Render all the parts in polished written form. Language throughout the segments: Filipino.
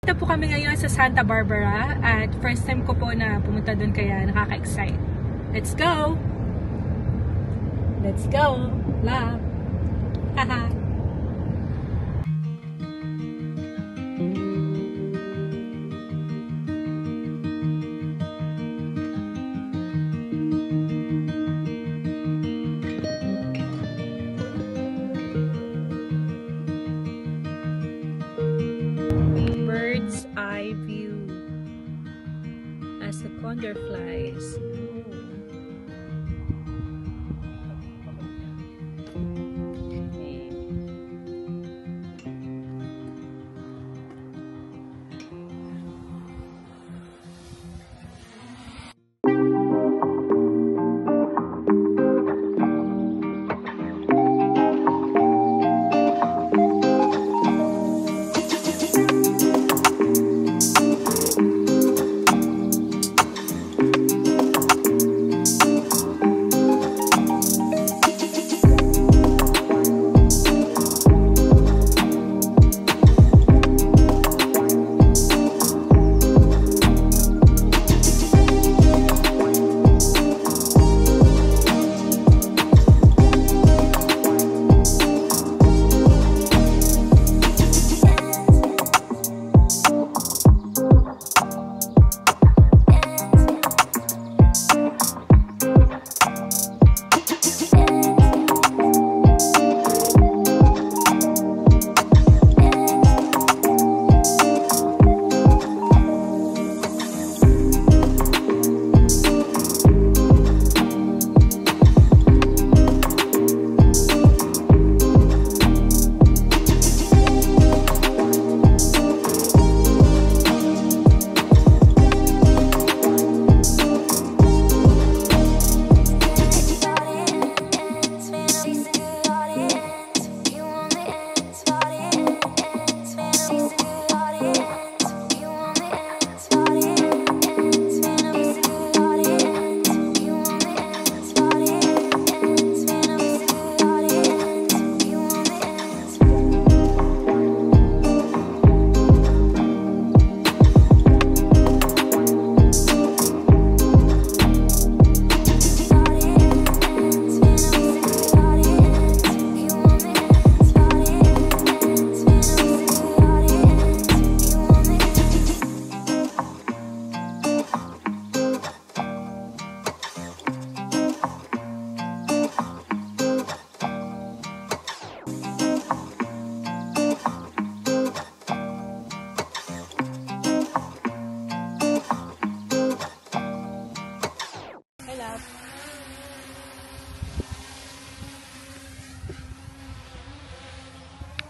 Ito po kami ngayon sa Santa Barbara at first time ko po na pumunta doon kaya nakaka-excite. Let's go! Let's go! Love! Haha! Bird's eye view as the condor flies.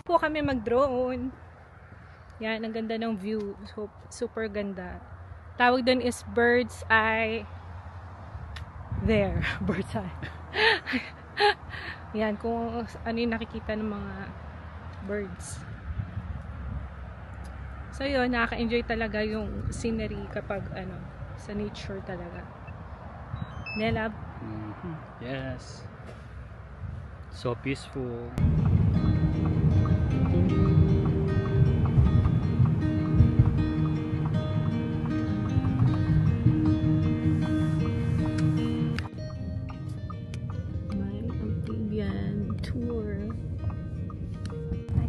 Po kami mag-drone. Yan, ang ganda ng view. So, super ganda. Tawag doon is bird's eye. There, bird's eye. Yan, kung ano yung nakikita ng mga birds. So yun, nakaka-enjoy talaga yung scenery kapag ano, sa nature talaga. Nelab? Yes. So peaceful.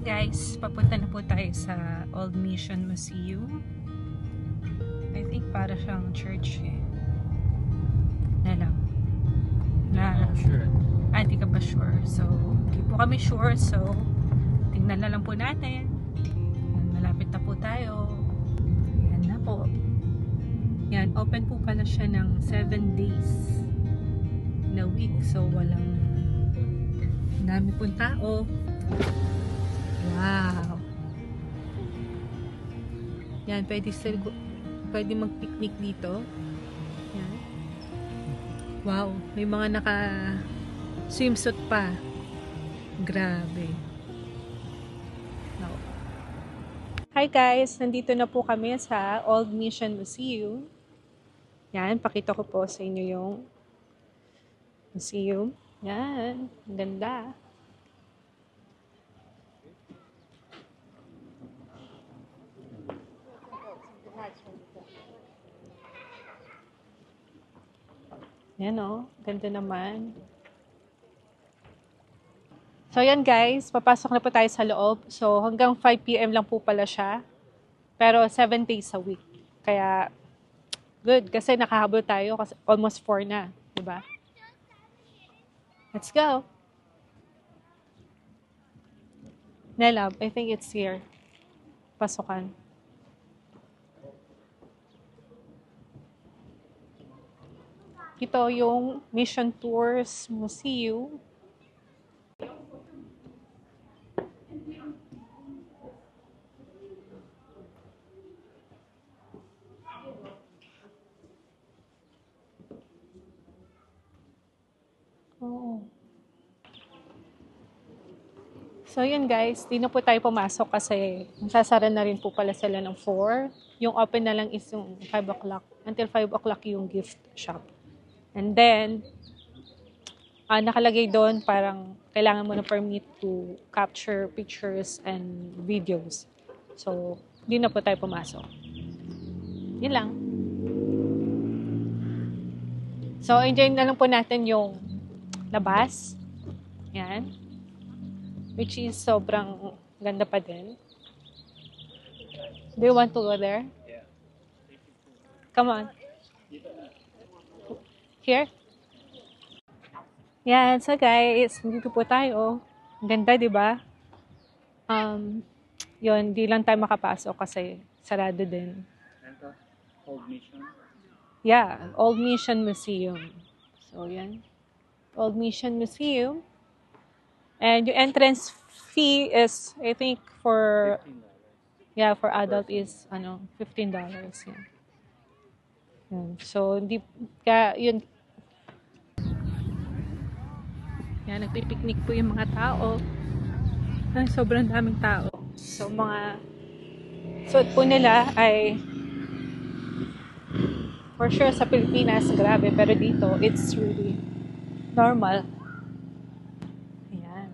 Guys, papunta na po tayo sa Old Mission Museum. I think para siyang church eh. Na lang. Sure. Hindi ka ba sure? So, hindi po kami sure. So, tingnan na lang po natin. Malapit na po tayo. Yan na po. Yan, open po pala siya ng 7 days na week. So, walang dami pong tao. Wow. Yan, pwede mag-picnic dito. Yan. Wow, may mga naka swimsuit pa. Grabe. No. Hi guys, nandito na po kami sa Old Mission Museum. Yan, pakita ko po sa inyo yung museum. Yan, ang ganda. Yan o, ganda naman. So yan guys, papasok na po tayo sa loob. So hanggang 5 PM lang po pala siya. Pero 7 days a week. Kaya good kasi nakahabol tayo kasi almost 4 na, 'di ba? Let's go. Nelab, I think it's here. Pasukan. Ito yung Mission Tours Museum. Oh. So yun guys, di na po tayo pumasok kasi sasara na rin po pala sila ng 4. Yung open na lang is yung 5 o'clock. Until 5 o'clock yung gift shop. And then, nakalagay doon parang kailangan mo na permit to capture pictures and videos. So, di na po tayo pumasok. Yun lang. So, enjoy na lang po natin yung labas. Yan. Which is sobrang ganda pa din. Do you want to go there? Yeah. Come on. Here? Yan. So guys, dito po tayo. Ang ganda, di ba? Yun, di lang tayo makapasok kasi sarado din. Ito, Old Mission. Yeah, Old Mission Museum. So, yan. Old Mission Museum. And yung entrance fee is, I think, for, $15. yeah, for adult is, $15. Yan. Yan. So, hindi, kaya, yun. Yan, nagpipiknik po yung mga tao. Ay, sobrang daming tao. So, mga suot po nila ay, for sure, sa Pilipinas, grabe. Pero dito, it's really normal. Ayan.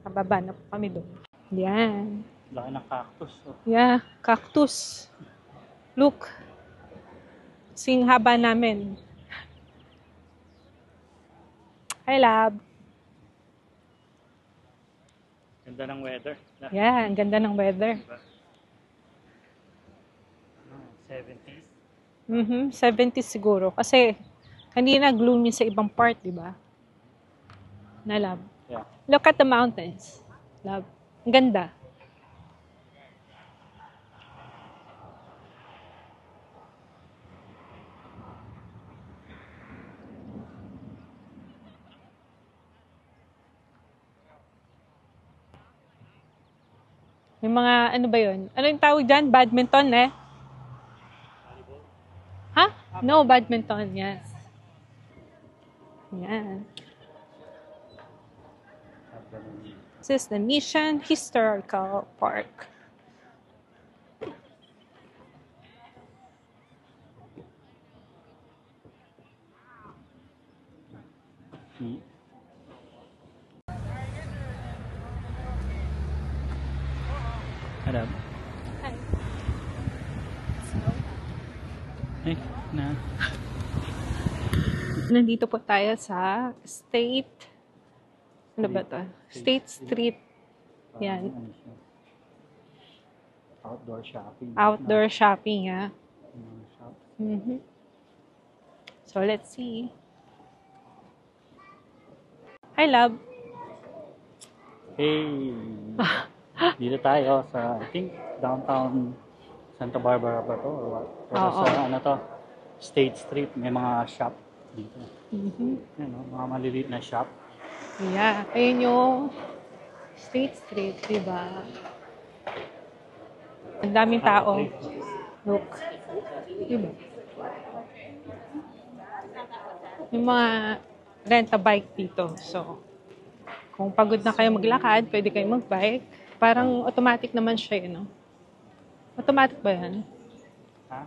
Kababa na po kami doon. Yan. Laki ng cactus. Oh. Yeah, cactus. Look. Sing haba namin. Hi, lab. Ganda ng weather. Yeah, ang ganda ng weather. Diba? 70s. 70 siguro. Kasi, kanina gloomy sa ibang part, di ba? Na, lab. Yeah. Look at the mountains. Lab. Ang ganda. May mga, ano ba yun? Ano yung tawag dyan? Badminton, eh? Ha? No, badminton, yes. Yan. This is the Mission Historical Park. Harap. Hi. Ay, na. Nandito po tayo sa State, ano ba to? State Street. Yan. Ano siya? Outdoor shopping. Outdoor shopping, ha? Shop. So, let's see. Hi, love. Hey! Dito tayo sa, I think, downtown Santa Barbara ba to? Or what? Pero Oo. sa, ano to, State Street, may mga shop dito. Mm-hmm. Yan, mga maliliit na shop. Yeah. Ayun yung State Street, diba? Ang daming tao. Look. Diba? Yung mga rent-a-bike dito. So, kung pagod na kayo maglakad, pwede kayo mag-bike. Parang automatic naman siya, no? Automatic ba yan? Ha?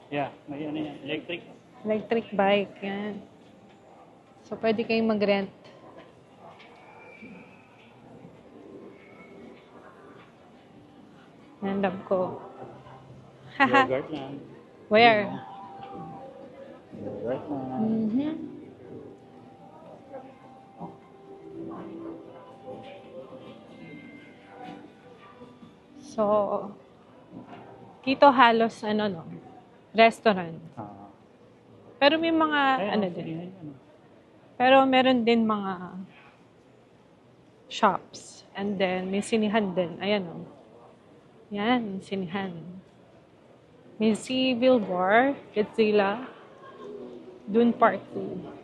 Yeah, may ano yan, electric. Electric bike, yan. So, pwede kayong mag-rent. Yan, love ko. Haha. Yogurt na. Where? Yogurt na. Mhm. So, dito halos no, restaurant. Ah. Pero may mga Ayun, din. sige, ano. Pero meron din mga shops. And then may sinihan din. Ayan o. Yan, sinihan. May Civil War, Godzilla, Dune Part 2.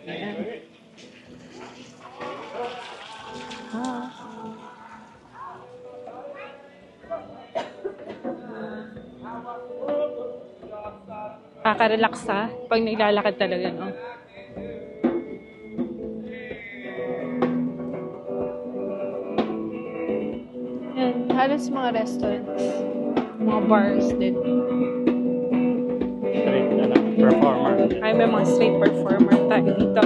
Ayan. Ah. Kaka-relax pag naglalakad talaga, no? Yan, halos mga restaurants, mga bars din. Street, performer. Ay, may mga street performer tayo dito.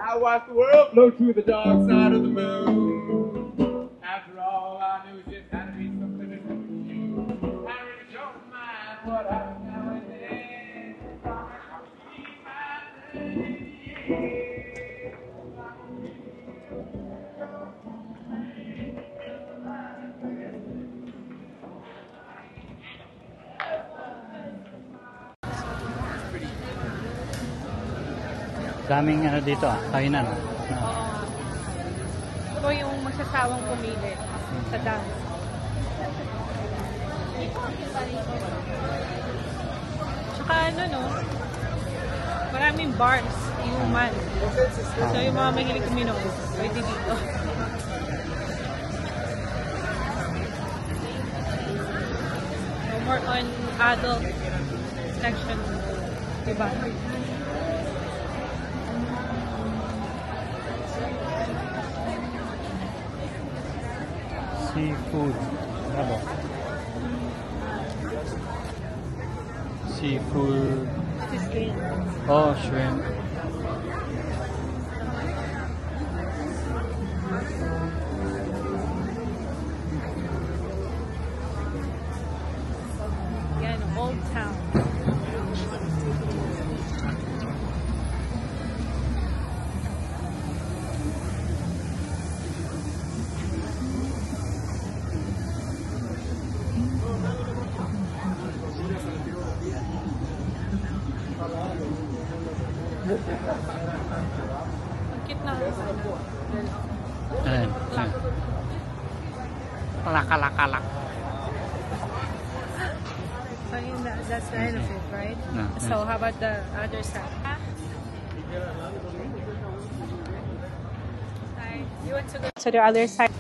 I watched the world flow to the dark side of the moon. After all, I knew just had to be something to do with you. I really don't mind what happens now and then. I'll keep my name. Daming dito kainan. Ito yung magsasawang pumili sa dance. Tsaka no, maraming bars, human. So yung mga mahilig kuminom, pwede dito. So more on adult section, diba? Seafood. Ano ba? Seafood. Oh, shrimp. Yan, Old Town. Ang cute na. Ayan. Ayan. Kalak. I mean, that's the end of it, right? No, So how about the other side? Hi. You want to go to the other side?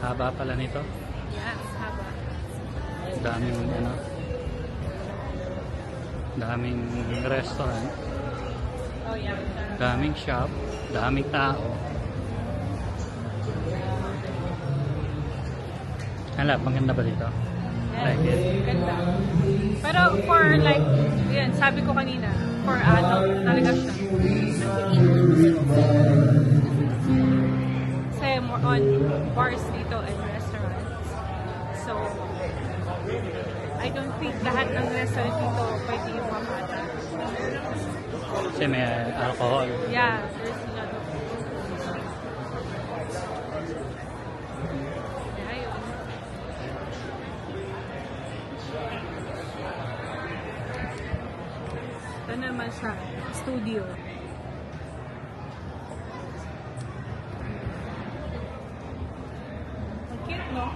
Haba pala nito. Yes, haba. Daming restaurant, Oh yeah. daming shop, daming tao. Hala, maganda ba dito? Like it? Ganda. Pero for like, yan, sabi ko kanina, for adult talaga siya. Kasi more on bars dito and restaurants. So, I don't think lahat ng restaurant dito pwede yung mga bata. Kasi may alcohol. Yeah, there's a lot of yeah, yun. Ito naman siya, studio. Ang cute, no?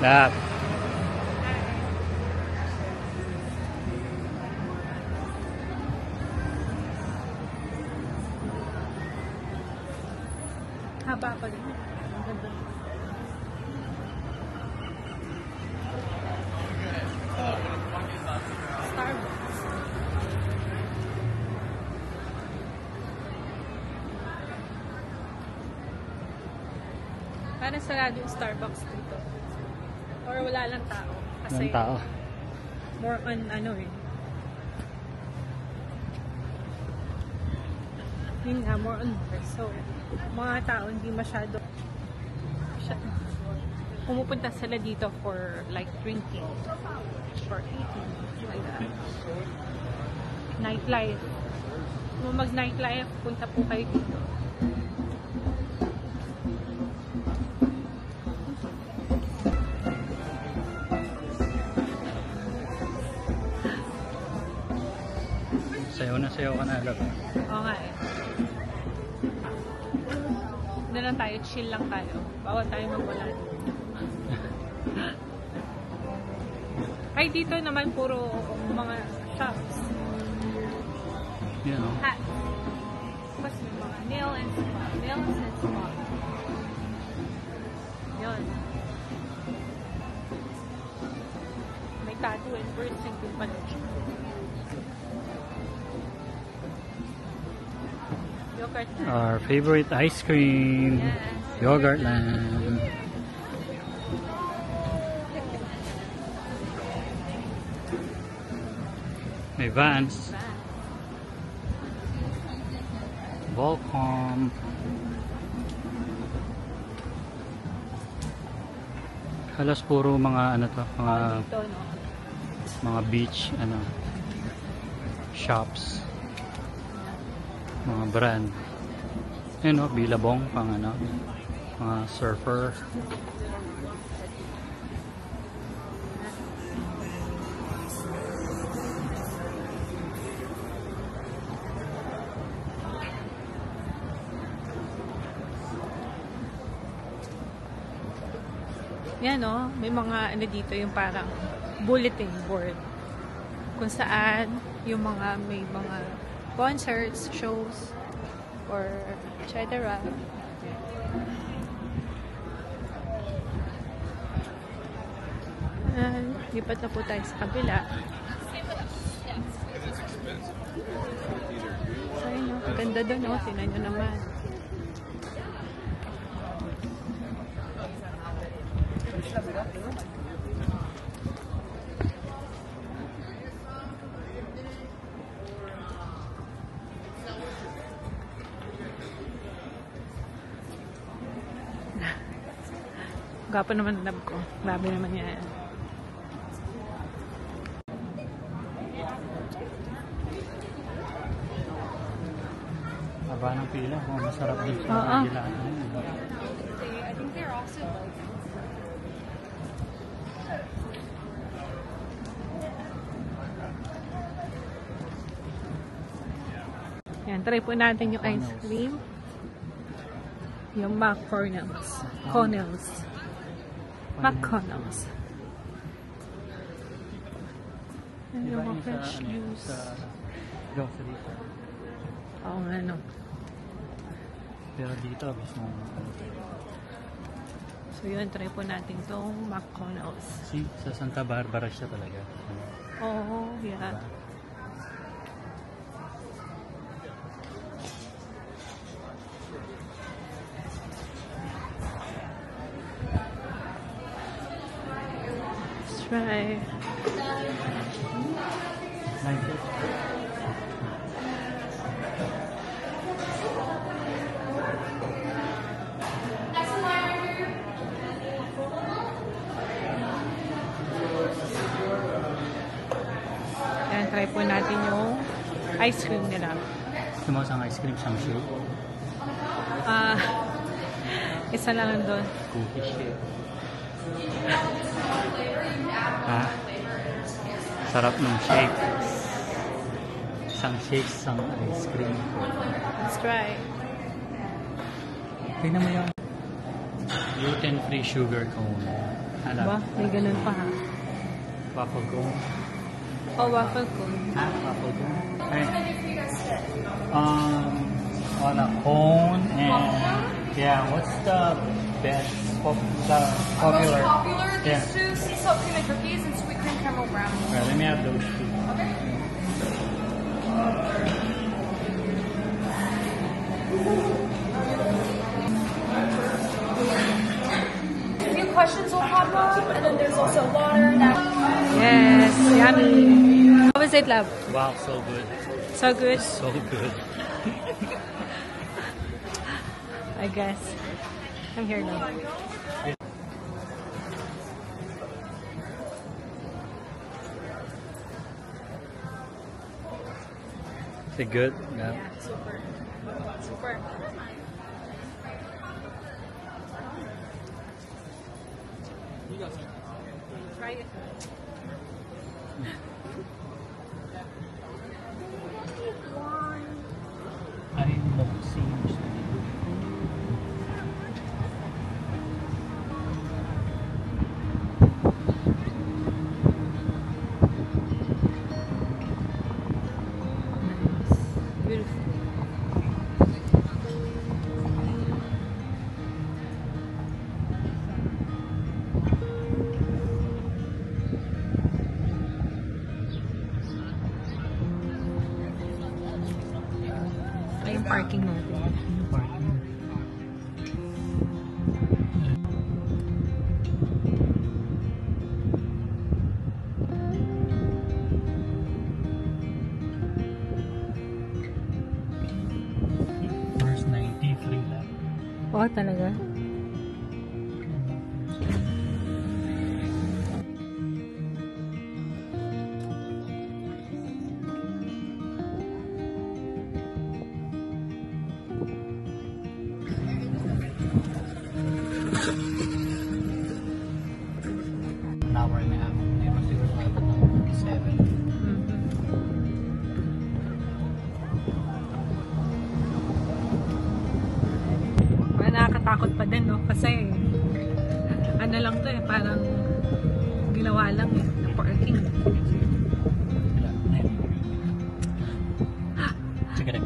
Lahat. Haba pa rin. Ang ganda. Starbucks. Parang sarado yung Starbucks dito. Or wala lang tao. Kasi Ng tao. more on ano eh. Yun nga, more on more. So, mga tao hindi masyado pumupunta sila dito for like drinking or eating like that. Nightlife. Kung mag-nightlife, punta po kayo dito. Sayaw na sayaw ka na alam. Oo nga eh. Na lang tayo, chill lang tayo. Bawal tayo magwala dito. Ay, dito naman puro mga shops. Yan o. Hat. Mas may mga nail and spa. Nails and spa. Yun. May tattoo and piercing din pala siya. Yogurt land. Our favorite ice cream. Yes. Yogurtland. May Vans. Volcom. Halos puro mga ano to, Dito, no? mga beach ano shops. Mga brand. Ayun o, Billabong pang ano, mga surfer. Yan no, may mga ano dito yung parang bulletin board kung saan yung mga may mga concerts, shows or etc. Lipat na po tayo sa kabila. So yun no, ganda doon no, tingnan nyo naman. Gwapo naman lab ko. Grabe naman yan. Haba ng pila. Oh, masarap din sa Oo. gilaan. I think they're also yan, try po natin yung ice cream. Yung McConnells. McConnells. Yan yung mga fresh juice. Grocery store. Oo nga no. Pero dito, mismo. So yun, try po natin itong McConnells. See, sa Santa Barbara siya talaga. Oo, yeah. Let's try. Nice. Yan, try po natin yung ice cream nila. Gusto mo isang ice cream, isang shake? Isa lang doon. Cookie shake. Ha? Sarap ng shake. Isang shake, isang ice cream. Let's try. Tingnan mo yung gluten-free sugar cone. Ba? May ganun pa ha. Waffle cone. Oh, waffle cone. Ha? Waffle cone. Okay. On a cone and Yeah, what's the best popular? Most popular, Yeah. these two sea salt cream and cookies and sweet cream caramel brownie. Alright, let me have those two. Okay. A few questions will pop up, and then there's also water. Yes, yummy. How was it, love? Wow, so good. So good, So good. I guess. I'm here now. Is it good? Yeah. Yeah, super. Super. Try it. Ay, seems Beautiful. Ay, yung parking natin. first 93 lang. Oh, talaga? An hour and a half. Hindi mo siguro abot ng 7. Nakakatakot pa din, no? Kasi, ano lang to eh, parang ginawa lang eh, na parking. Sige rin.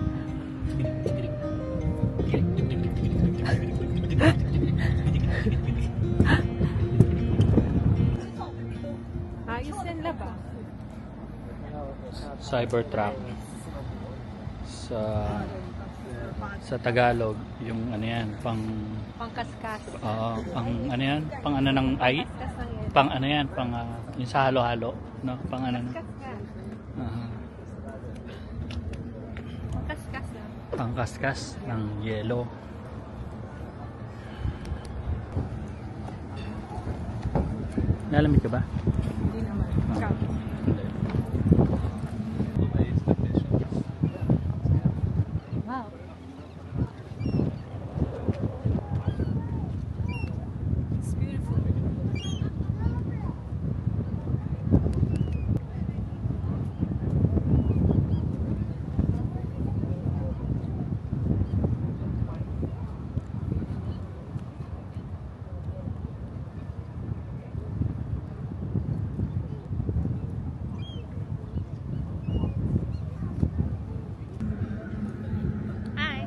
Ayos din ba? Cybertruck. Sa Tagalog, yung ano yan, Pangkaskas. pang ano yan, pang ano ng ay, Kaskas ng yelo. pang ano yan, pang yung sa halo-halo, no? Pang ano, Kaskas nga. Pangkaskas lang. pang kaskas ng yelo. Nalamig ka ba? Hindi naman. Ikaw. Wow. It's beautiful. Hi.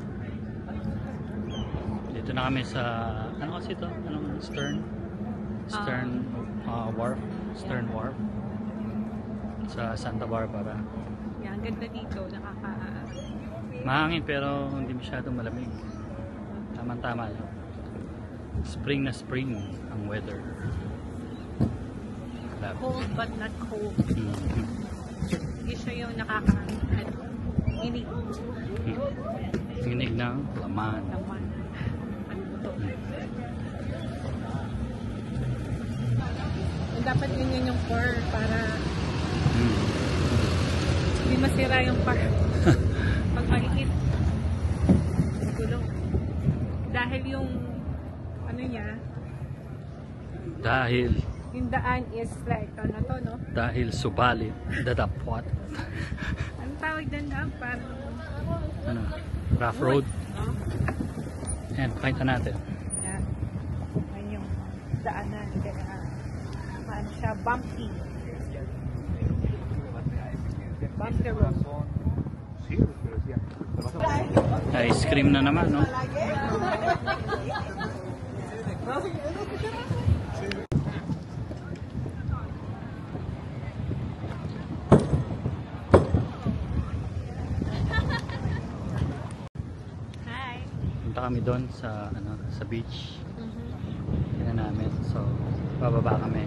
Dito na kami sa, ano kasi ito? Anong Stern? Stern Wharf? Stern Wharf? Sa Santa Barbara. Yan, ganda dito. Mahangin pero hindi masyadong malamig. Tama-tama lang. Spring na spring ang weather. Cold but not cold. Mhm. Hindi siya yung init Tinig ng laman. naman. Ano to? Dapat ganyan yung car para hindi masira yung car. Pag maliit. Gulong. Dahil yung ano niya, Dahil yung daan is like ano to, no? dahil subalit dadapwat. Anong tawag doon na? Parang Ano? Rough road. no? Ayan, pakita natin. Yan. Yan yung daanan. Kaya ano siya, bumpy. Bumpy road. Ice cream na naman, no? Hi. Punta kami doon sa sa beach. Tingnan namin. So, bababa kami.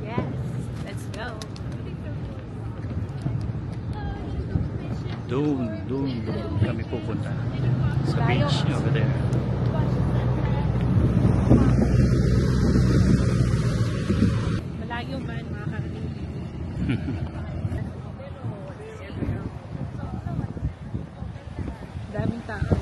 Yes, let's go. Doon kami pupunta. Sa beach over there. Malayo man mga karating. Daming tao.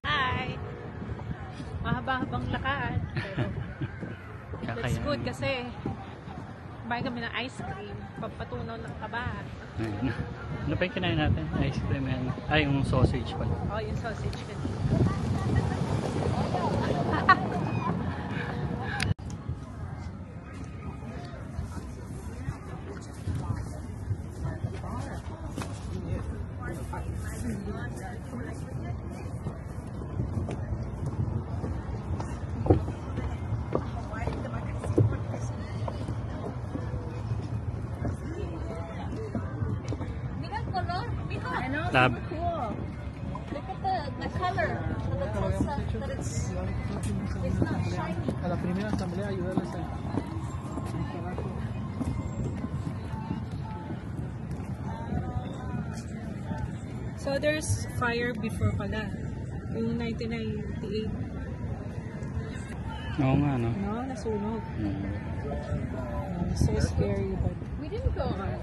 Hi! Mahaba-habang lakad. Pero it's good kasi kumain kami ng ice cream. Pampatunaw ng kaba. Ayun. Ano pa yung kinain natin? Ice cream yan. Ay, yung sausage pala. Oh, yung sausage kanina. Lab. Cool. Look at the color. So that tells us that it's not shiny. A la primera asamblea ayudarles a... So there's fire before pala. Yung 1998. Oo nga, no? No, nasunog. Hmm. So scary. But We didn't go on.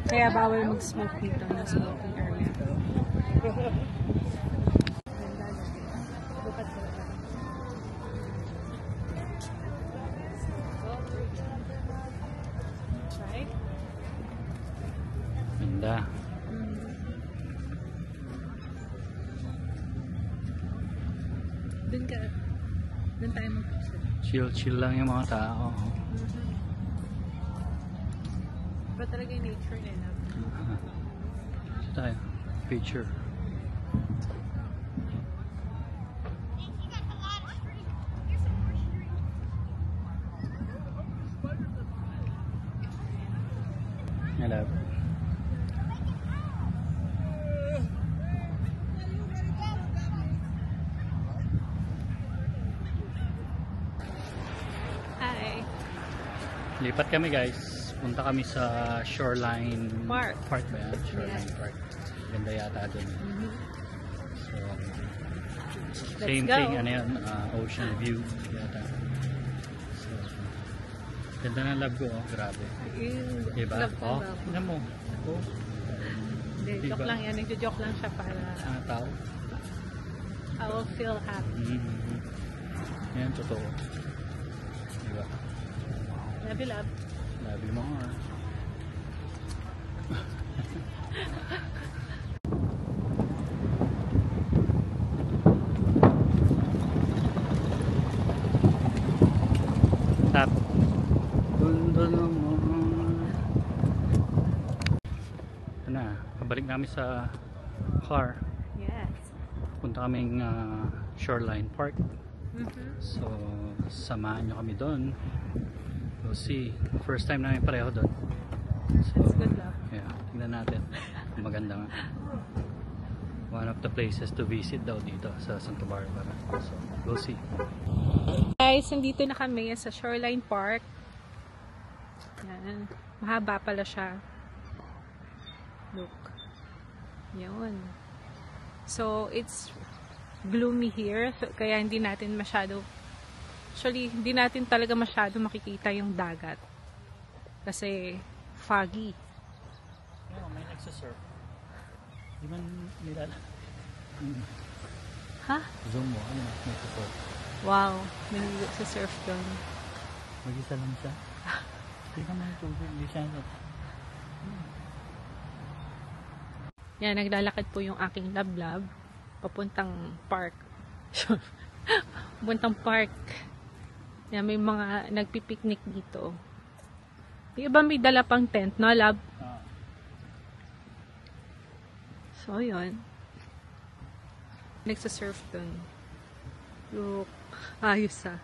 kaya bawal mag-smoke dito na smoking area. Right? Ganda. Doon tayo mag-post. Chill lang yung mga tao. Pero talaga yung nature nila. Ito tayo. Picture. Hello. Hi. Lipat kami guys. Punta kami sa Shoreline Park. Park ba yan? Shoreline Park. Ganda yata dun. So, same go. thing, ano yun, ocean view yata. So, ganda ng lab ko, oh. Grabe. Yung Diba? love ko, Oh, love. tingnan mo. Oh, Hindi, Diba? joke lang yan. Nagjo-joke lang siya para tao. I will feel happy. Yan, totoo. Diba? Love you, love. Love you more. Tap. Ganda naman. Ito na. Pabalik namin sa car. Yes. Punta kaming Shoreline Park. So, samahan nyo kami doon. We'll see. First time namin pareho doon. So, That's good luck. yeah, tingnan natin. Maganda nga. One of the places to visit daw dito sa Santa Barbara. So, we'll see. Guys, nandito na kami sa Shoreline Park. Yan. Mahaba pala siya. Look. Yun. So, it's gloomy here. So, kaya hindi natin masyado, actually, hindi natin talaga masyado makikita yung dagat. Kasi, foggy. Oh, may nagsasurf. Di man nilala. Ha? Zoom mo. Ano? Nagsasurf. Wow. May sa surf doon. Mag-isa lang siya. Hindi ka man tubig. Hindi siya. Yan, naglalakad po yung aking lablab. papuntang park. Papuntang park. Yan, may mga nagpipiknik dito. Yung iba may dala pang tent, no, love? So, yun. Nagsasurf dun. Look. Ayos ah.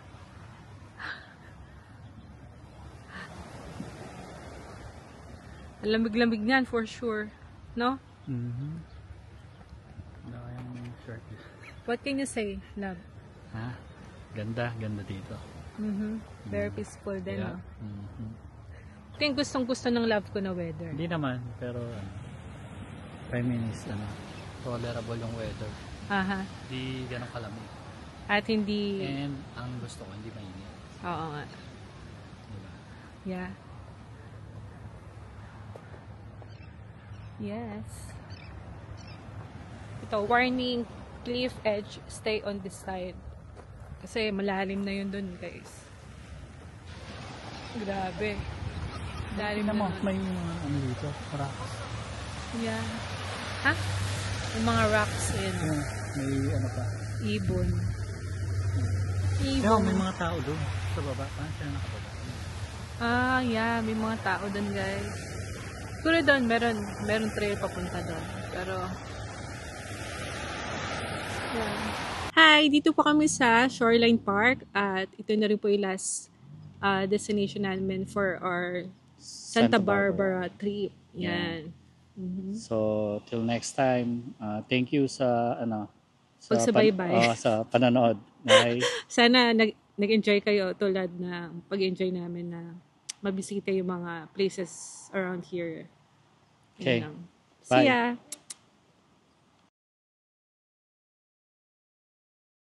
Lamig-lamig niyan for sure. No? Shirt. What can you say, love? Ha? Ganda dito. Very peaceful din, Yeah. no? Ito yung gustong-gusto ng love ko na weather. Hindi naman, pero 5 minutes, tolerable yung weather. Aha. Hindi ganun kalamig. At hindi... And ang gusto ko, hindi mainit. Oo nga. Diba? Yeah. Yes. Ito, warning, cliff edge, stay on this side. Kasi malalim na yun dun, guys. Grabe. Lalim na mo, dun. may mga dito, rocks. Yeah. Ha? Yung mga rocks and May pa. ibon. Pero may mga tao doon sa baba. Paano sila nakababa? Ah, yeah. May mga tao doon, guys. Siguro doon, meron trail papunta doon. Pero, yeah. Hi! Dito po kami sa Shoreline Park at ito na rin po yung last destination namin for our Santa Barbara trip. Yan. So, till next time, thank you sa Pagsubaybay. sa panonood. Bye. Sana nag-enjoy kayo tulad na pag-enjoy namin na mabisita yung mga places around here. Yun Okay. lang. Bye. See ya!